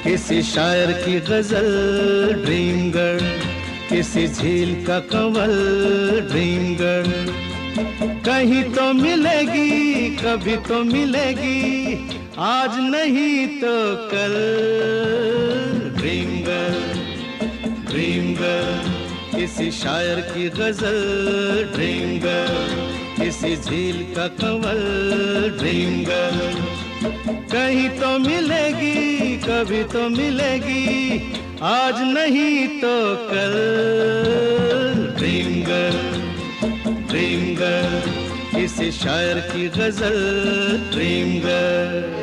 किसी शायर की गजल ड्रीम गर्ल, किसी झील का कंवल ड्रीम गर्ल। कहीं तो मिलेगी, कभी तो मिलेगी, आज नहीं तो कल। ड्रीम गर्ल, ड्रीम गर्ल, किसी शायर की गजल ड्रीम गर्ल, किसी झील का कंवल ड्रीम गर्ल। कहीं तो मिलेगी, कभी तो मिलेगी, आज नहीं तो कल। ड्रीम गर्ल, ड्रीम गर्ल, किसी शायर की गजल ड्रीम गर्ल।